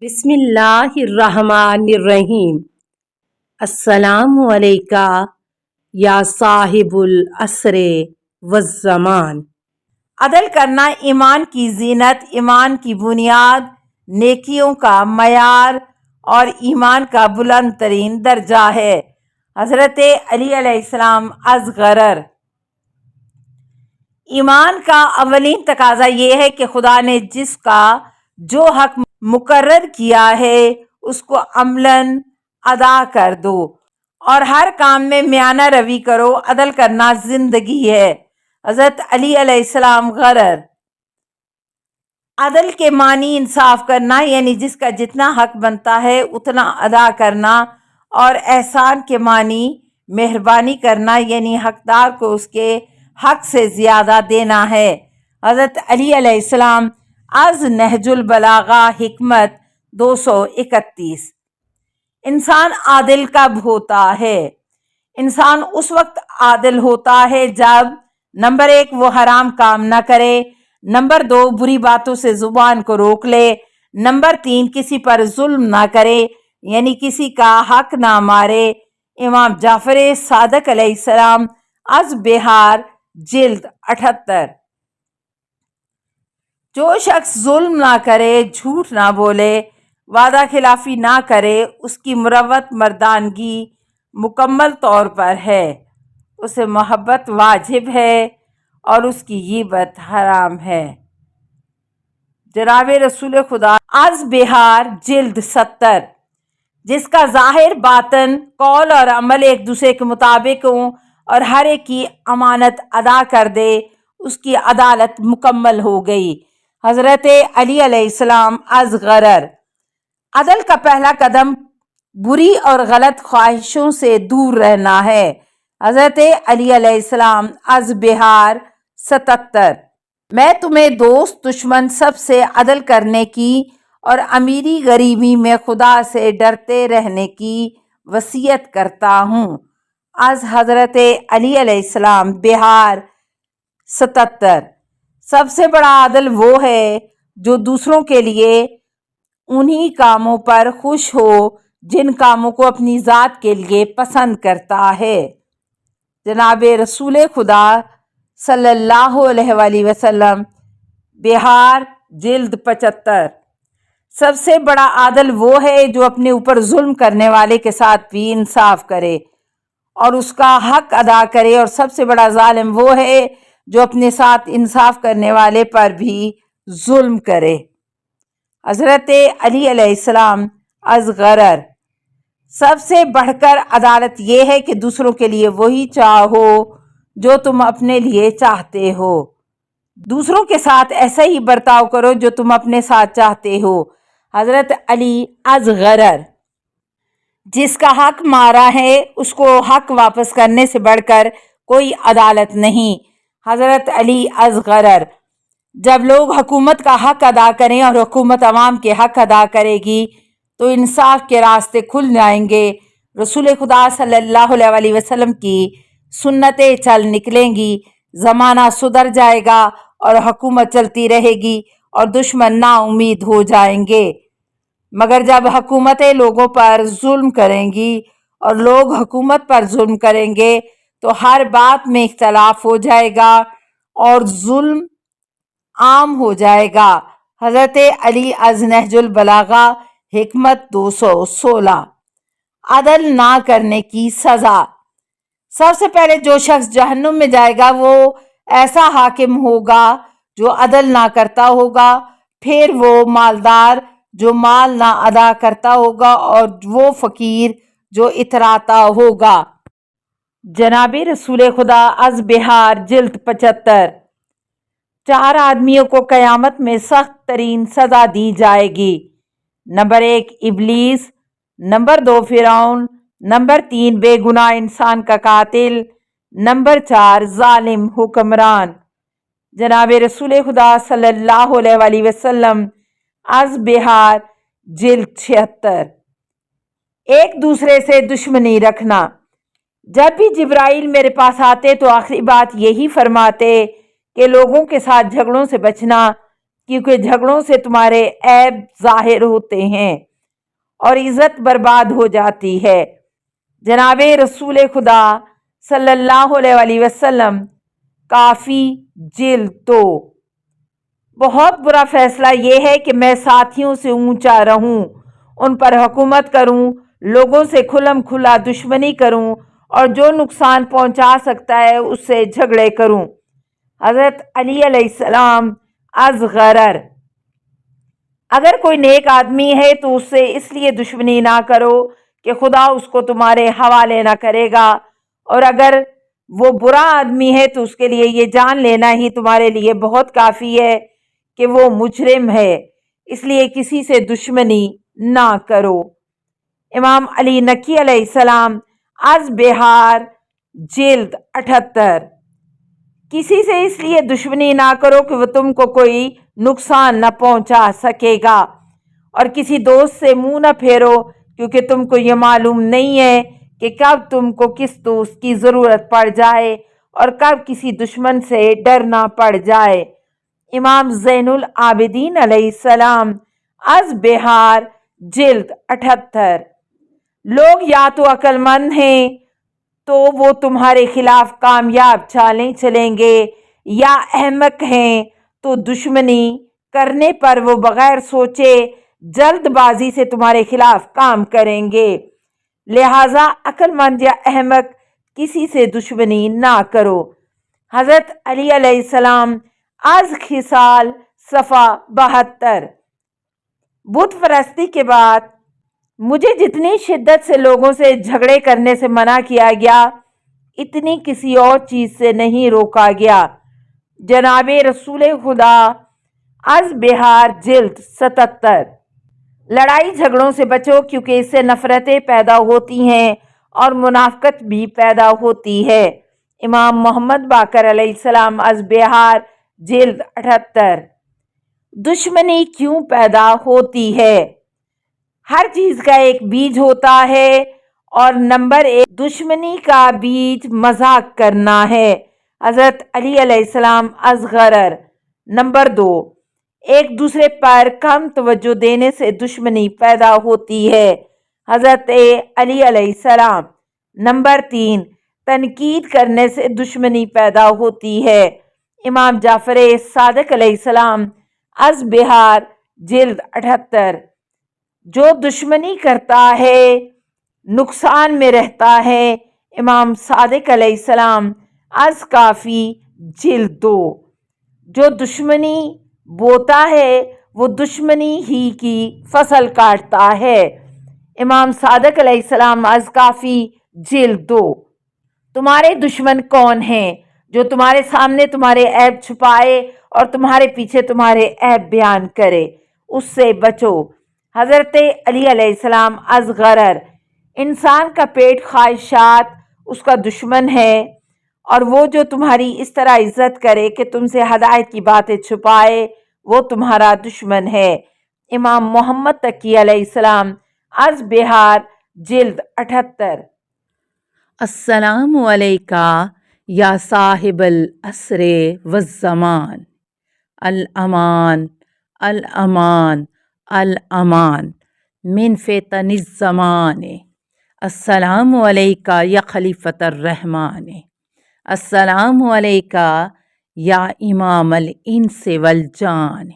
بسم اللہ الرحمن الرحیم۔ السلام علیکہ یا صاحب العصر والزمان۔ عدل کرنا ایمان کی زینت، ایمان کی بنیاد، نیکیوں کا معیار اور ایمان کا بلند ترین درجہ ہے۔ حضرت علی علیہ السلام از غرر۔ ایمان کا اولین تقاضا یہ ہے کہ خدا نے جس کا جو حق مقرر کیا ہے اس کو عملاً ادا کر دو اور ہر کام میں میانہ روی کرو۔ عدل کرنا زندگی ہے۔ حضرت علی علیہ السلام غرر۔ عدل کے معنی انصاف کرنا، یعنی جس کا جتنا حق بنتا ہے اتنا ادا کرنا، اور احسان کے معنی مہربانی کرنا، یعنی حقدار کو اس کے حق سے زیادہ دینا ہے۔ حضرت علی علیہ السلام از نہج البلاغہ، حکمت 231۔ انسان عادل کب ہوتا ہے؟ انسان اس وقت عادل ہوتا ہے جب نمبر 1 وہ حرام کام نہ کرے، نمبر 2 بری باتوں سے زبان کو روک لے، نمبر 3 کسی پر ظلم نہ کرے، یعنی کسی کا حق نہ مارے۔ امام جعفر صادق علیہ السلام از بہار، جلد 78۔ جو شخص ظلم نہ کرے، جھوٹ نہ بولے، وعدہ خلافی نہ کرے، اس کی مروت مردانگی مکمل طور پر ہے، اسے محبت واجب ہے اور اس کی غیبت حرام ہے۔ جناب رسول خدا از بہار، جلد 70۔ جس کا ظاہر باطن، قول اور عمل ایک دوسرے کے مطابق ہوں اور ہر ایک کی امانت ادا کر دے، اس کی عدالت مکمل ہو گئی۔ حضرت علی علیہ السلام از غرر۔ عدل کا پہلا قدم بری اور غلط خواہشوں سے دور رہنا ہے۔ حضرت علی علیہ السلام از بہار، 77۔ میں تمہیں دوست دشمن سب سے عدل کرنے کی اور امیری غریبی میں خدا سے ڈرتے رہنے کی وصیت کرتا ہوں۔ از حضرت علی علیہ السلام، بہار، 77۔ سب سے بڑا عدل وہ ہے جو دوسروں کے لیے انہی کاموں پر خوش ہو جن کاموں کو اپنی ذات کے لیے پسند کرتا ہے۔ جناب رسول خدا صلی اللہ علیہ وآلہ وسلم، بہار، جلد 75۔ سب سے بڑا عادل وہ ہے جو اپنے اوپر ظلم کرنے والے کے ساتھ بھی انصاف کرے اور اس کا حق ادا کرے، اور سب سے بڑا ظالم وہ ہے جو اپنے ساتھ انصاف کرنے والے پر بھی ظلم کرے۔ حضرت علی علیہ السلام از غرر۔ سب سے بڑھ کر عدالت یہ ہے کہ دوسروں کے لیے وہی چاہو جو تم اپنے لیے چاہتے ہو۔ دوسروں کے ساتھ ایسا ہی برتاؤ کرو جو تم اپنے ساتھ چاہتے ہو۔ حضرت علی از غرر۔ جس کا حق مارا ہے اس کو حق واپس کرنے سے بڑھ کر کوئی عدالت نہیں۔ حضرت علی از غرر۔ جب لوگ حکومت کا حق ادا کریں اور حکومت عوام کے حق ادا کرے گی تو انصاف کے راستے کھل جائیں گے، رسول خدا صلی اللہ علیہ وآلہ وسلم کی سنتیں چل نکلیں گی، زمانہ سدھر جائے گا اور حکومت چلتی رہے گی اور دشمن نا امید ہو جائیں گے۔ مگر جب حکومتیں لوگوں پر ظلم کریں گی اور لوگ حکومت پر ظلم کریں گے تو ہر بات میں اختلاف ہو جائے گا اور ظلم عام ہو جائے گا۔ حضرت علی از نہج البلاغہ، حکمت 216۔ عدل نہ کرنے کی سزا۔ سب سے پہلے جو شخص جہنم میں جائے گا وہ ایسا حاکم ہوگا جو عدل نہ کرتا ہوگا، پھر وہ مالدار جو مال نہ ادا کرتا ہوگا، اور وہ فقیر جو اتراتا ہوگا۔ جناب رسول خدا از بہار، جلد 75۔ 4 آدمیوں کو قیامت میں سخت ترین سزا دی جائے گی۔ نمبر 1 ابلیس، نمبر 2 فرعون، نمبر 3 بے گناہ انسان کا قاتل، نمبر 4 ظالم حکمران۔ جناب رسول خدا صلی اللہ علیہ وآلہ وسلم از بہار، جلد 76۔ ایک دوسرے سے دشمنی رکھنا۔ جب بھی جبرائیل میرے پاس آتے تو آخری بات یہی فرماتے کہ لوگوں کے ساتھ جھگڑوں سے بچنا، क्योंकि झगड़ों से तुम्हारे ऐब जाहिर होते हैं और इज्जत बर्बाद हो जाती है। जनाबे रसूल खुदा सल्लल्लाहु अलैहि वसल्लम काफ़ी जिल्द 2। बहुत बुरा फैसला ये है कि मैं साथियों से ऊंचा रहूं, उन पर हुकूमत करूं, लोगों से खुलम खुला दुश्मनी करूं और जो नुकसान पहुंचा सकता है उससे झगड़े करूं। हज़रत अली अलैहिस्सलाम अज़गरर। अगर कोई नेक आदमी है तो उससे इसलिए दुश्मनी ना करो कि खुदा उसको तुम्हारे हवाले ना करेगा, और अगर वो बुरा आदमी है तो उसके लिए ये जान लेना ही तुम्हारे लिए बहुत काफ़ी है कि वो मुजरिम है, इसलिए किसी से दुश्मनी ना करो। इमाम अली नकी अलैहिस्सलाम अज़ बिहार जिल्द 78। किसी से इसलिए दुश्मनी ना करो कि वो तुमको कोई नुकसान न पहुंचा सकेगा, और किसी दोस्त से मुंह न फेरो क्योंकि तुमको ये मालूम नहीं है कि कब तुमको किस दोस्त की ज़रूरत पड़ जाए और कब किसी दुश्मन से डरना पड़ जाए। इमाम ज़ैनुल आबिदीन अलैहिस्सलाम अज़ बिहार जिल्द 78। लोग या तो अक्लमंद हैं तो वो तुम्हारे खिलाफ कामयाब चालें चलेंगे, या अहमक हैं तो दुश्मनी करने पर वो बगैर सोचे जल्दबाजी से तुम्हारे खिलाफ काम करेंगे। लिहाजा अक्लमंद या अहमक किसी से दुश्मनी ना करो। हज़रत अली अलैहिस्सलाम अज़ खिसाल सफ़ा 72। बुत परस्ती के बाद मुझे जितनी शिद्दत से लोगों से झगड़े करने से मना किया गया, इतनी किसी और चीज़ से नहीं रोका गया। जनाबे रसूल खुदा अज़ बिहार जिल्द 77। लड़ाई झगड़ों से बचो क्योंकि इससे नफ़रतें पैदा होती हैं और मुनाफ़कत भी पैदा होती है। इमाम मोहम्मद बाकर अलैहिस्सलाम अज़ बिहार जिल्द 78। दुश्मनी क्यों पैदा होती है? हर चीज़ का एक बीज होता है, और नंबर 1 दुश्मनी का बीज मजाक करना है। हज़रत अली अलैहिस्सलाम अज़गरर। नंबर 2 एक दूसरे पर कम तवज्जो देने से दुश्मनी पैदा होती है। हज़रत अली अलैहिस्सलाम। नंबर 3 तनकीद करने से दुश्मनी पैदा होती है। इमाम जाफ़र सादिक अलैहिस्सलाम अज़ बिहार जिल्द 78। जो दुश्मनी करता है नुकसान में रहता है। इमाम सादिक अलैहिस्सलाम अज़ काफ़ी जिल्द 2। जो दुश्मनी बोता है वो दुश्मनी ही की फसल काटता है। इमाम सादिक अलैहिस्सलाम अज़ काफ़ी जिल्द 2। तुम्हारे दुश्मन कौन हैं? जो तुम्हारे सामने तुम्हारे ऐब छुपाए और तुम्हारे पीछे तुम्हारे ऐब बयान करे, उससे बचो। हज़रत अली अलैहिस्सलाम अज़गरर। इंसान का पेट ख्वाहिशात उसका दुश्मन है, और वो जो तुम्हारी इस तरह इज्जत करे कि तुमसे हदायत की बातें छुपाए, वो तुम्हारा दुश्मन है। इमाम मोहम्मद तकी अलैहिस्सलाम अज़ बिहार जिल्द 78। अस्सलामु अलैका या साहिबल असरे वज़्ज़मान। अल अमान अल अमान अल अमान मिन फ़ितनिज़ ज़माने। अस्सलामु अलैका या खलीफ़तर रहमान। अस्सलामु अलैका या इमाम अल इंस वल जान।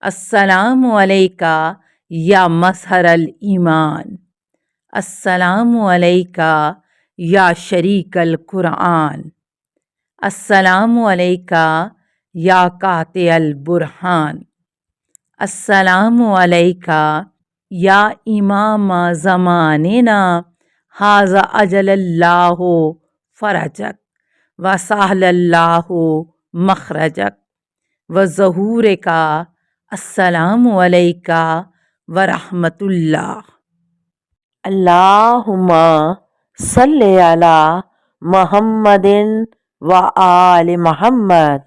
अस्सलामु अलैका या मज़हर अल ईमान। अस्सलामु अलैका या शरीक अल कुरान। अस्सलामु अलैका या काते अल बुरहान। अस्सलामु अलैका या इमाम ज़मानिना हाज़ा अजलल्लाहु फ़रजक व सहलल्लाहु मखरजक व ज़हूर का। अस्सलामु अलैका व रहमतुल्लाह। अल्लाहुम्मा सल्लि अला मुहम्मदिन व आलि मुहम्मद।